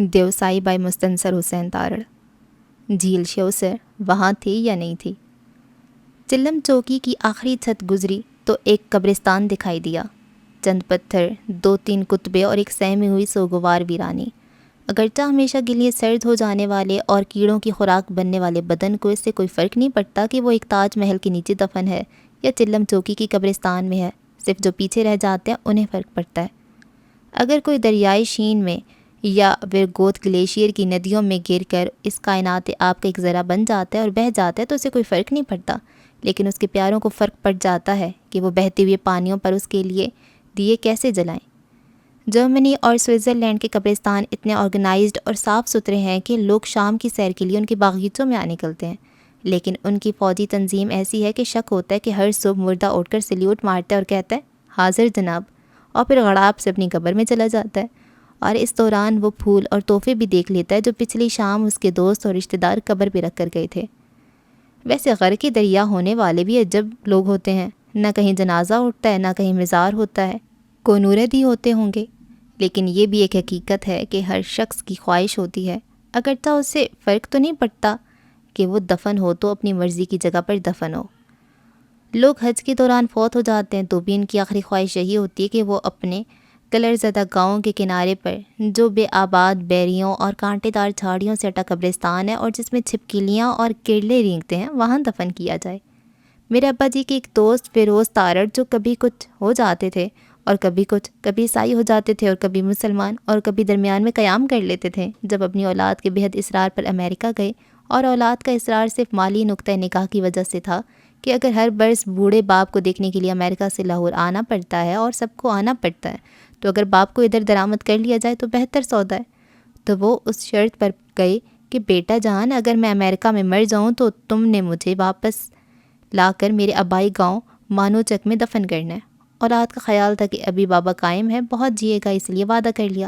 Deosai by Mustansir حسین تارڑ۔ جھیل شیوسر وہاں تھی یا نہیں تھی؟ چلم چوکی کی آخری چھت گزری تو ایک قبرستان دکھائی دیا، چند پتھر، 2-3 کتبے اور ایک سہمی ہوئی سوگوار ویرانی۔ اگرچہ ہمیشہ کے لیے سرد ہو جانے والے اور کیڑوں کی خوراک بننے والے بدن کو اس سے کوئی فرق نہیں پڑتا کہ وہ ایک تاج محل کے نیچے دفن ہے یا چلم چوکی کی قبرستان میں ہے، صرف جو پیچھے رہ جاتے ہیں انہیں فرق پڑتا ہے۔ اگر کوئی دریائے شین میں یا ورگوت گلیشیئر کی ندیوں میں گر کر اس کائنات آپ کا ایک ذرہ بن جاتا ہے اور بہہ جاتا ہے تو اسے کوئی فرق نہیں پڑتا، لیکن اس کے پیاروں کو فرق پڑ جاتا ہے کہ وہ بہتے ہوئے پانیوں پر اس کے لیے دیے کیسے جلائیں۔ جرمنی اور سوئٹزرلینڈ کے قبرستان اتنے آرگنائزڈ اور صاف ستھرے ہیں کہ لوگ شام کی سیر کے لیے ان کے باغیچوں میں آ نکلتے ہیں، لیکن ان کی فوجی تنظیم ایسی ہے کہ شک ہوتا ہے کہ ہر صبح مردہ اٹھ کر سلیوٹ مارتا ہے اور کہتا ہے حاضر جناب، اور پھر غڑاب سے اپنی قبر میں چلا جاتا ہے، اور اس دوران وہ پھول اور تحفے بھی دیکھ لیتا ہے جو پچھلی شام اس کے دوست اور رشتہ دار قبر پہ رکھ کر گئے تھے۔ ویسے غرق دریا ہونے والے بھی عجب لوگ ہوتے ہیں، نہ کہیں جنازہ اٹھتا ہے نہ کہیں مزار ہوتا ہے، کونورد ہی ہوتے ہوں گے، لیکن یہ بھی ایک حقیقت ہے کہ ہر شخص کی خواہش ہوتی ہے، اگرچہ اسے فرق تو نہیں پڑتا کہ وہ دفن ہو تو اپنی مرضی کی جگہ پر دفن ہو۔ لوگ حج کے دوران فوت ہو جاتے ہیں تو بھی ان کی آخری خواہش یہی ہوتی ہے کہ وہ اپنے کلر زدہ گاؤں کے کنارے پر جو بے آباد بیریوں اور کانٹے دار جھاڑیوں سے اٹا قبرستان ہے اور جس میں چھپکلیاں اور کرلے رینگتے ہیں وہاں دفن کیا جائے۔ میرے ابا جی کے ایک دوست فیروز تارڑ جو کبھی کچھ ہو جاتے تھے اور کبھی کچھ، کبھی عیسائی ہو جاتے تھے اور کبھی مسلمان اور کبھی درمیان میں قیام کر لیتے تھے، جب اپنی اولاد کے بےحد اصرار پر امریکہ گئے، اور اولاد کا اصرار صرف مالی نقطہ نگاہ کی وجہ سے تھا کہ اگر ہر برس بوڑھے باپ کو دیکھنے کے لیے امریکہ سے لاہور آنا پڑتا ہے اور سب کو آنا پڑتا ہے تو اگر باپ کو ادھر درآمد کر لیا جائے تو بہتر سودا ہے، تو وہ اس شرط پر گئے کہ بیٹا جان اگر میں امریکہ میں مر جاؤں تو تم نے مجھے واپس لا کر میرے آبائی گاؤں مانو چک میں دفن کرنا ہے۔ اولاد کا خیال تھا کہ ابھی بابا قائم ہے، بہت جیے گا، اس لیے وعدہ کر لیا،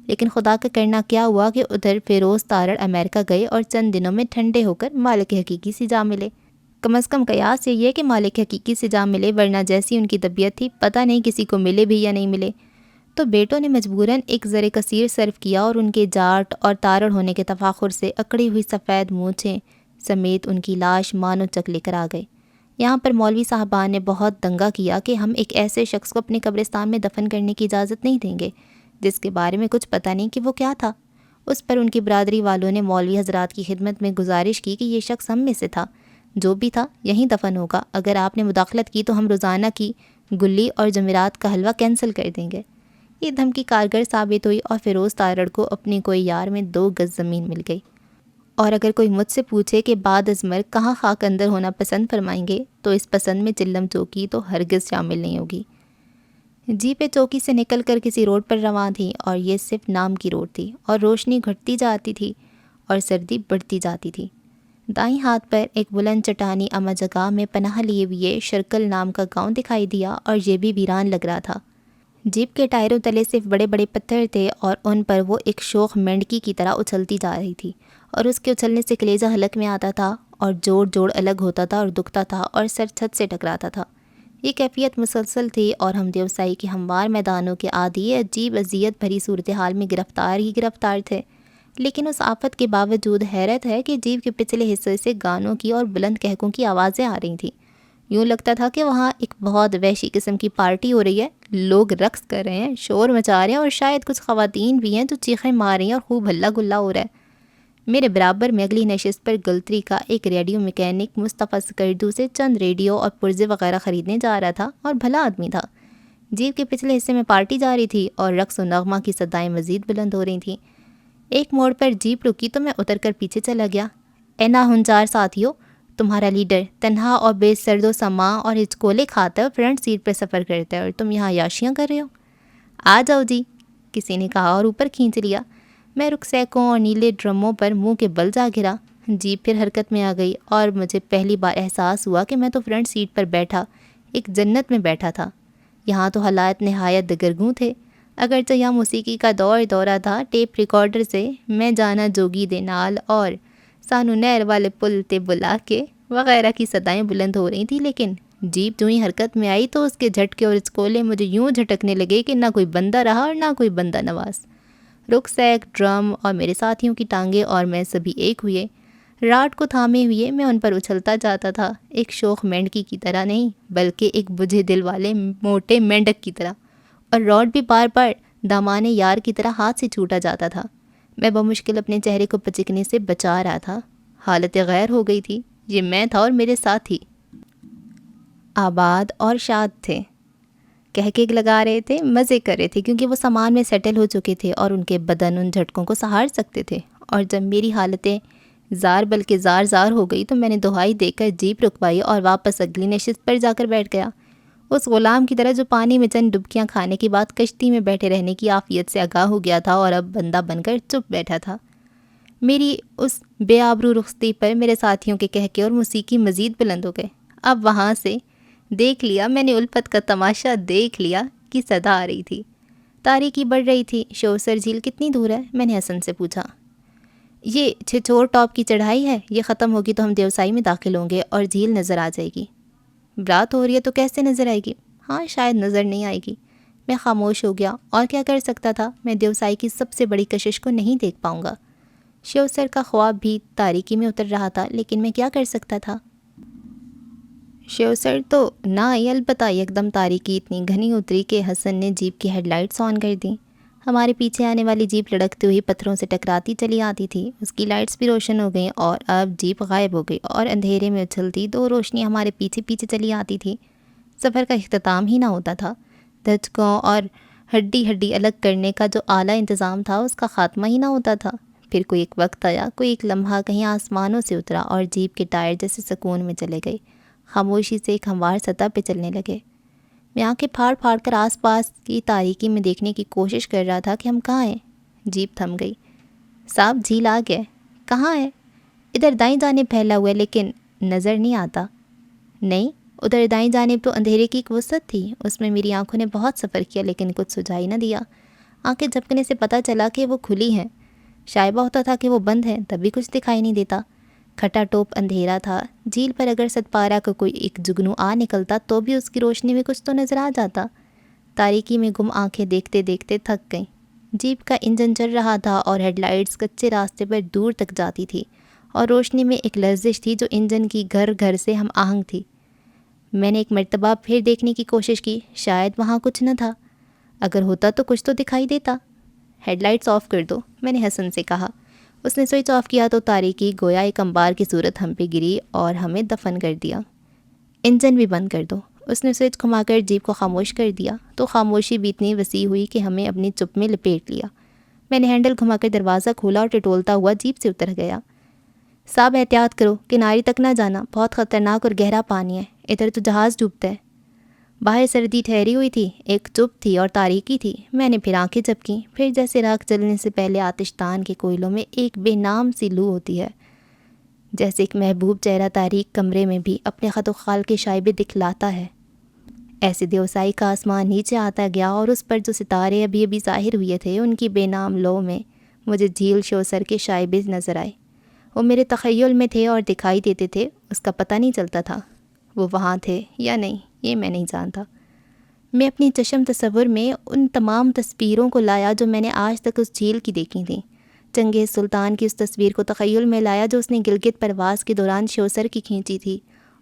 لیکن خدا کا کرنا کیا ہوا کہ ادھر فیروز تارڑ امریکہ گئے اور چند دنوں میں ٹھنڈے ہو کر مالک حقیقی سے جا ملے۔ کم از کم قیاس یہ ہے کہ مالک حقیقی سے جا ملے، ورنہ جیسی ان کی طبیعت تھی پتہ نہیں کسی کو ملے بھی یا نہیں ملے۔ تو بیٹوں نے مجبوراً ایک زر کثیر صرف کیا اور ان کے جاٹ اور تارڑ ہونے کے تفاخر سے اکڑی ہوئی سفید مونچھیں سمیت ان کی لاش مانو چک لے کر آ گئے۔ یہاں پر مولوی صاحبان نے بہت دنگا کیا کہ ہم ایک ایسے شخص کو اپنے قبرستان میں دفن کرنے کی اجازت نہیں دیں گے جس کے بارے میں کچھ پتہ نہیں کہ وہ کیا تھا۔ اس پر ان کی برادری والوں نے مولوی حضرات کی خدمت میں گزارش کی کہ یہ شخص ہم میں سے تھا، جو بھی تھا یہیں دفن ہوگا، اگر آپ نے مداخلت کی تو ہم روزانہ کی گلی اور جمعرات کا حلوہ کینسل کر دیں گے۔ یہ دھمکی کارگر ثابت ہوئی اور فیروز تارڑ کو اپنی کوئی یار میں 2 گز زمین مل گئی، اور اگر کوئی مجھ سے پوچھے کہ بعد از مرگ کہاں خاک اندر ہونا پسند فرمائیں گے تو اس پسند میں چلم چوکی تو ہرگز شامل نہیں ہوگی۔ جیپیں چوکی سے نکل کر کسی روڈ پر رواں تھیں اور یہ صرف نام کی روڈ تھی، اور روشنی گھٹتی جاتی تھی اور سردی بڑھتی جاتی تھی۔ دائیں ہاتھ پر ایک بلند چٹانی اما جگہ میں پناہ لیے ہوئے شرکل نام کا گاؤں دکھائی دیا، اور یہ بھی ویران لگ رہا تھا۔ جیپ کے ٹائروں تلے صرف بڑے بڑے پتھر تھے اور ان پر وہ ایک شوخ مینڈکی کی طرح اچھلتی جا رہی تھی، اور اس کے اچھلنے سے کلیجہ حلق میں آتا تھا اور جوڑ جوڑ الگ ہوتا تھا اور دکھتا تھا اور سر چھت سے ٹکراتا تھا۔ یہ کیفیت مسلسل تھی اور ہم دیوسائی کے ہموار میدانوں کے عادی عجیب اذیت بھری صورتحال میں گرفتار ہی گرفتار تھے، لیکن اس آفت کے باوجود حیرت ہے کہ جیپ کے پچھلے حصے سے گانوں کی اور بلند کہکوں کی آوازیں آ رہی تھیں۔ یوں لگتا تھا کہ وہاں ایک بہت وحشی قسم کی پارٹی ہو رہی ہے، لوگ رقص کر رہے ہیں، شور مچا رہے ہیں، اور شاید کچھ خواتین بھی ہیں جو چیخیں مار رہی ہیں اور خوب ہلا گلا ہو رہا ہے۔ میرے برابر میں اگلی نشست پر گلتری کا ایک ریڈیو میکینک مصطفیٰ سکردو سے چند ریڈیو اور پرزے وغیرہ خریدنے جا رہا تھا، اور بھلا آدمی تھا۔ جیپ کے پچھلے حصے میں پارٹی جاری تھی اور رقص و نغمہ کی صدائیں مزید بلند ہو رہی تھیں۔ ایک موڑ پر جیپ رکی تو میں اتر کر پیچھے چلا گیا۔ اے ناہنجار ساتھیو، تمہارا لیڈر تنہا اور بے سرد و سماں اور ہچکولے کھاتا ہے اور فرنٹ سیٹ پر سفر کرتا ہے، اور تم یہاں عیاشیاں کر رہے ہو۔ آ جاؤ جی، کسی نے کہا اور اوپر کھینچ لیا۔ میں رکسیکوں اور نیلے ڈرموں پر منہ کے بل جا گرا۔ جیپ پھر حرکت میں آ گئی اور مجھے پہلی بار احساس ہوا کہ میں تو فرنٹ سیٹ پر بیٹھا ایک جنت میں بیٹھا تھا۔ یہاں تو حالات نہایت دگرگوں تھے، اگرچہ یہاں موسیقی کا دورہ تھا۔ ٹیپ ریکارڈر سے میں جانا جوگی دے نال اور سانو نہر والے پل تے بلا کے وغیرہ کی صدائیں بلند ہو رہی تھیں، لیکن جیپ جو ہی حرکت میں آئی تو اس کے جھٹکے اور اچکولے مجھے یوں جھٹکنے لگے کہ نہ کوئی بندہ رہا اور نہ کوئی بندہ نواز۔ رکسیک، ڈرم اور میرے ساتھیوں کی ٹانگیں اور میں سبھی ایک ہوئے، راڈ کو تھامے ہوئے میں ان پر اچھلتا جاتا تھا، ایک شوخ مینڈک کی طرح نہیں بلکہ ایک بجھے دل والے موٹے مینڈک کی طرح، اور راڈ بھی بار بار دامانے یار کی طرح ہاتھ سے چھوٹا جاتا تھا۔ میں بمشکل اپنے چہرے کو پچکنے سے بچا رہا تھا۔ حالت غیر ہو گئی تھی، یہ میں تھا اور میرے ساتھی آباد اور شاد تھے، کہہ کے لگا رہے تھے، مزے کر رہے تھے کیونکہ وہ سامان میں سیٹل ہو چکے تھے اور ان کے بدن ان جھٹکوں کو سہار سکتے تھے۔ اور جب میری حالتیں زار بلکہ زار ہو گئی تو میں نے دہائی دے کر جیپ رکوائی اور واپس اگلی نشست پر جا کر بیٹھ گیا، اس غلام کی طرح جو پانی میں چند ڈبکیاں کھانے کے بعد کشتی میں بیٹھے رہنے کی عافیت سے آگاہ ہو گیا تھا اور اب بندہ بن کر چپ بیٹھا تھا۔ میری اس بے آبرو رخصتی پر میرے ساتھیوں کے کہکے اور موسیقی مزید بلند ہو گئے۔ اب وہاں سے دیکھ لیا میں نے الفت کا تماشا دیکھ لیا کی صدا آ رہی تھی، تاریکی بڑھ رہی تھی۔ شوسر جھیل کتنی دور ہے؟ میں نے حسن سے پوچھا۔ یہ چھچور ٹاپ کی چڑھائی ہے، یہ ختم ہوگی تو ہم دیوسائی میں داخل ہوں گے اور جھیل نظر آ جائے گی۔ رات ہو رہی ہے تو کیسے نظر آئے گی؟ ہاں شاید نظر نہیں آئے گی۔ میں خاموش ہو گیا، اور کیا کر سکتا تھا؟ میں دیوسائی کی سب سے بڑی کشش کو نہیں دیکھ پاؤں گا۔ شیو سر کا خواب بھی تاریکی میں اتر رہا تھا، لیکن میں کیا کر سکتا تھا؟ شیو سر تو نہ آئی، البتہ یکدم تاریکی اتنی گھنی اتری کہ حسن نے جیپ کی ہیڈ لائٹس آن کر دیں۔ ہمارے پیچھے آنے والی جیپ لڑکتی ہوئی پتھروں سے ٹکراتی چلی آتی تھی، اس کی لائٹس بھی روشن ہو گئیں اور اب جیپ غائب ہو گئی اور اندھیرے میں اچھلتی دو روشنیاں ہمارے پیچھے پیچھے چلی آتی تھی۔ سفر کا اختتام ہی نہ ہوتا تھا، دھچکوں اور ہڈی الگ کرنے کا جو اعلیٰ انتظام تھا اس کا خاتمہ ہی نہ ہوتا تھا۔ پھر کوئی ایک وقت آیا، کوئی ایک لمحہ کہیں آسمانوں سے اترا اور جیپ کے ٹائر جیسے سکون میں چلے گئے، خاموشی سے ایک ہموار سطح پہ چلنے لگے۔ میں آنکھیں پھاڑ کر آس پاس کی تاریکی میں دیکھنے کی کوشش کر رہا تھا کہ ہم کہاں ہیں۔ جیپ تھم گئی۔ صاحب جھیل آ گیا۔ کہاں ہے؟ ادھر دائیں جانب پھیلا ہوا ہے لیکن نظر نہیں آتا۔ نہیں، ادھر دائیں جانب تو اندھیرے کی ایک وسعت تھی، اس میں میری آنکھوں نے بہت سفر کیا لیکن کچھ سجائی نہ دیا۔ آنکھیں جھپکنے سے پتہ چلا کہ وہ کھلی ہیں، شائبہ ہوتا تھا کہ وہ بند ہیں، تب بھی کچھ دکھائی نہیں دیتا۔ کھٹا ٹوپ اندھیرا تھا، جھیل پر اگر ستپارہ کا کوئی ایک جگنو آ نکلتا تو بھی اس کی روشنی میں کچھ تو نظر آ جاتا۔ تاریکی میں گم آنکھیں دیکھتے دیکھتے تھک گئیں۔ جیپ کا انجن چل رہا تھا اور ہیڈ لائٹس کچے راستے پر دور تک جاتی تھی اور روشنی میں ایک لرزش تھی جو انجن کی گھر سے ہم آہنگ تھی۔ میں نے ایک مرتبہ پھر دیکھنے کی کوشش کی، شاید وہاں کچھ نہ تھا، اگر ہوتا تو کچھ تو دکھائی دیتا۔ ہیڈ لائٹس آف کر دو، میں نے حسن سے کہا۔ اس نے سوئچ آف کیا تو تاریکی گویا ایک انبار کی صورت ہم پہ گری اور ہمیں دفن کر دیا۔ انجن بھی بند کر دو، اس نے سوئچ گھما کر جیپ کو خاموش کر دیا تو خاموشی بھی اتنی وسیع ہوئی کہ ہمیں اپنی چپ میں لپیٹ لیا۔ میں نے ہینڈل گھما کر دروازہ کھولا اور ٹٹولتا ہوا جیپ سے اتر گیا۔ صاحب احتیاط کرو، کنارے تک نہ جانا، بہت خطرناک اور گہرا پانی ہے، ادھر تو جہاز ڈوبتا ہے۔ باہر سردی ٹھہری ہوئی تھی، ایک چپ تھی اور تاریکی تھی۔ میں نے پھر آنکھیں جھپکیں، پھر جیسے راکھ جلنے سے پہلے آتشدان کے کوئلوں میں ایک بے نام سی لو ہوتی ہے، جیسے ایک محبوب چہرہ تاریک کمرے میں بھی اپنے خط و خال کے شائبے دکھلاتا ہے، ایسے دیوسائی کا آسمان نیچے آتا گیا اور اس پر جو ستارے ابھی ظاہر ہوئے تھے ان کی بے نام لو میں مجھے جھیل شوسر کے شائبے نظر آئے۔ وہ میرے تخیل میں تھے اور دکھائی دیتے تھے، اس کا پتہ نہیں چلتا تھا وہ وہاں تھے یا نہیں، یہ میں نہیں جانتا۔ میں اپنی چشم تصور میں ان تمام تصویروں کو لایا جو میں نے آج تک اس جھیل کی دیکھی تھیں۔ چنگیز سلطان کی اس تصویر کو تخیل میں لایا جو اس نے گلگت پرواز کے دوران شوسر کی کھینچی تھی،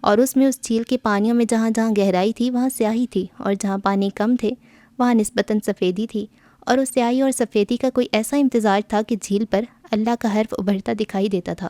اور اس میں اس جھیل کے پانیوں میں جہاں جہاں گہرائی تھی وہاں سیاہی تھی، اور جہاں پانی کم تھے وہاں نسبتاً سفیدی تھی، اور اس سیاہی اور سفیدی کا کوئی ایسا امتزاج تھا کہ جھیل پر اللہ کا حرف ابھرتا دکھائی دیتا تھا۔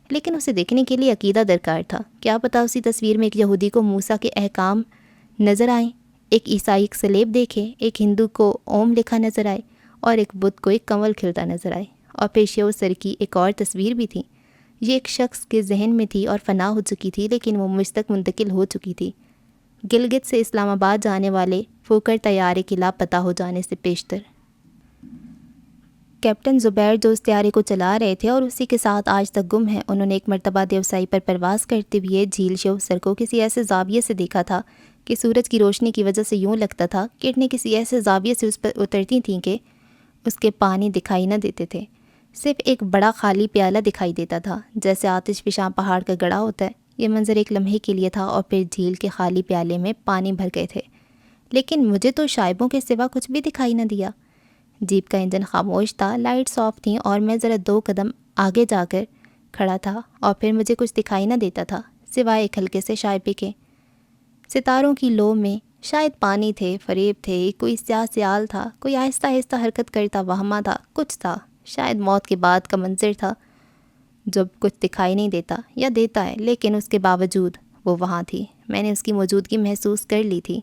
لیکن اسے دیکھنے کے لیے عقیدہ درکار تھا، کیا پتہ اسی تصویر میں ایک یہودی کو موسیٰ کے احکام نظر آئیں، ایک عیسائی ایک سلیب دیکھے، ایک ہندو کو اوم لکھا نظر آئے، اور ایک بدھ کو ایک کنول کھلتا نظر آئے۔ اور پھر شیو سر کی ایک اور تصویر بھی تھی، یہ ایک شخص کے ذہن میں تھی اور فنا ہو چکی تھی، لیکن وہ مجھ تک منتقل ہو چکی تھی، گلگت سے اسلام آباد جانے والے فوکر طیارے کے لاپتہ ہو جانے سے پیشتر۔ کیپٹن زبیر جو اس طیارے کو چلا رہے تھے اور اسی کے ساتھ آج تک گم ہیں، انہوں نے ایک مرتبہ دیوسائی پر پرواز کرتے ہوئے جھیل شیو سر کو کسی ایسے زاویے سے دیکھا تھا کہ سورج کی روشنی کی وجہ سے یوں لگتا تھا کرنیں کسی ایسے زاویے سے اس پر اترتی تھیں کہ اس کے پانی دکھائی نہ دیتے تھے، صرف ایک بڑا خالی پیالہ دکھائی دیتا تھا، جیسے آتش فشاں پہاڑ کا گڑھا ہوتا ہے۔ یہ منظر ایک لمحے کے لیے تھا اور پھر جھیل کے خالی پیالے میں پانی بھر گئے تھے، لیکن مجھے تو شائبوں کے سوا کچھ بھی دکھائی نہ دیا۔ جیپ کا انجن خاموش تھا، لائٹس آف تھیں اور میں ذرا 2 قدم آگے جا کر کھڑا تھا اور پھر مجھے کچھ دکھائی نہ دیتا تھا سوائے ایک ہلکے سے شائبے کے۔ ستاروں کی لو میں شاید پانی تھے، فریب تھے، کوئی سیاہ سیال تھا، کوئی آہستہ آہستہ حرکت کرتا وہمہ تھا، کچھ تھا، شاید موت کے بعد کا منظر تھا جب کچھ دکھائی نہیں دیتا یا دیتا ہے لیکن اس کے باوجود وہ وہاں تھی۔ میں نے اس کی موجودگی محسوس کر لی تھی،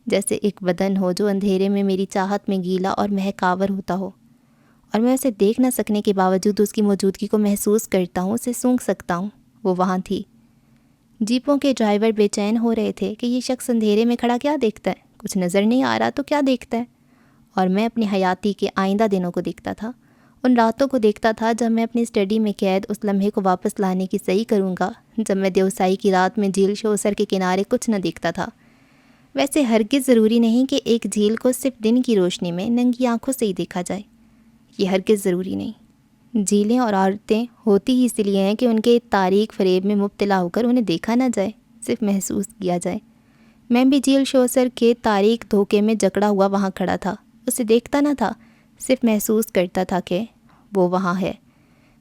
جیسے ایک بدن ہو جو اندھیرے میں میری چاہت میں گیلا اور مہکاور ہوتا ہو، اور میں اسے دیکھ نہ سکنے کے باوجود اس کی موجودگی کو محسوس کرتا ہوں، اسے سونگھ سکتا ہوں۔ وہ وہاں تھی۔ جیپوں کے ڈرائیور بے چین ہو رہے تھے کہ یہ شخص اندھیرے میں کھڑا کیا دیکھتا ہے، کچھ نظر نہیں آ رہا تو کیا دیکھتا ہے، اور میں اپنی حیاتی کے آئندہ دنوں کو دیکھتا تھا، ان راتوں کو دیکھتا تھا جب میں اپنی اسٹڈی میں قید اس لمحے کو واپس لانے کی صحیح کروں گا جب میں دیوسائی کی رات میں جھیل شوسر کے کنارے کچھ نہ دیکھتا تھا۔ ویسے ہرگز ضروری نہیں کہ ایک جھیل کو صرف دن کی روشنی میں ننگی آنکھوں سے ہی دیکھا جائے، یہ ہرگز ضروری نہیں۔ جھیلیں اور عورتیں ہوتی ہی اس لیے ہیں کہ ان کے تاریک فریب میں مبتلا ہو کر انہیں دیکھا نہ جائے، صرف محسوس کیا جائے۔ میں بھی جھیل شوسر کے تاریک دھوکے میں جکڑا ہوا وہاں کھڑا تھا، اسے دیکھتا نہ تھا، صرف محسوس کرتا تھا کہ وہ وہاں ہے۔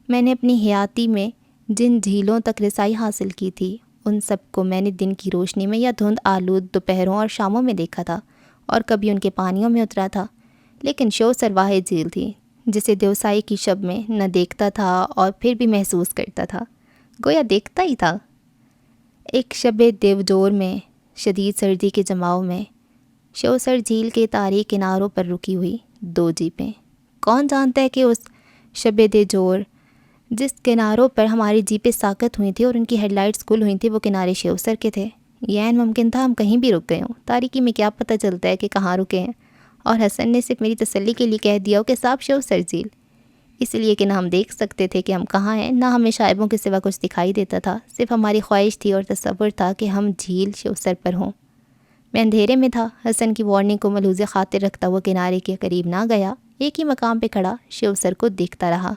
میں نے اپنی حیاتی میں جن جھیلوں تک رسائی حاصل کی تھی ان سب کو میں نے دن کی روشنی میں یا دھند آلود دوپہروں اور شاموں میں دیکھا تھا اور کبھی ان کے پانیوں میں اترا تھا، لیکن شوسر واحد جھیل تھی جسے دیوسائی کی شب میں نہ دیکھتا تھا اور پھر بھی محسوس کرتا تھا، گویا دیکھتا ہی تھا۔ ایک شب دیوجور میں شدید سردی کے جماؤ میں شوسر جھیل کے تاریک کناروں پر رکی ہوئی 2 جیپیں۔ کون جانتا ہے کہ اس شب دیوجور جس کناروں پر ہماری جیپیں ساکت ہوئی تھیں اور ان کی ہیڈ لائٹس گل ہوئی تھیں وہ کنارے شوسر کے تھے۔ یہ عین ممکن تھا ہم کہیں بھی رک گئے ہوں، تاریکی میں کیا پتہ چلتا ہے کہ کہاں رکے ہیں، اور حسن نے صرف میری تسلی کے لیے کہہ دیا ہو کہ صاحب شوسر جھیل، اس لیے کہ نہ ہم دیکھ سکتے تھے کہ ہم کہاں ہیں، نہ ہمیں شائبوں کے سوا کچھ دکھائی دیتا تھا، صرف ہماری خواہش تھی اور تصور تھا کہ ہم جھیل شوسر پر ہوں۔ میں اندھیرے میں تھا، حسن کی وارننگ کو ملحوظ خاطر رکھتا ہوا کنارے کے قریب نہ گیا، ایک ہی مقام پہ کھڑا شوسر کو دیکھتا رہا۔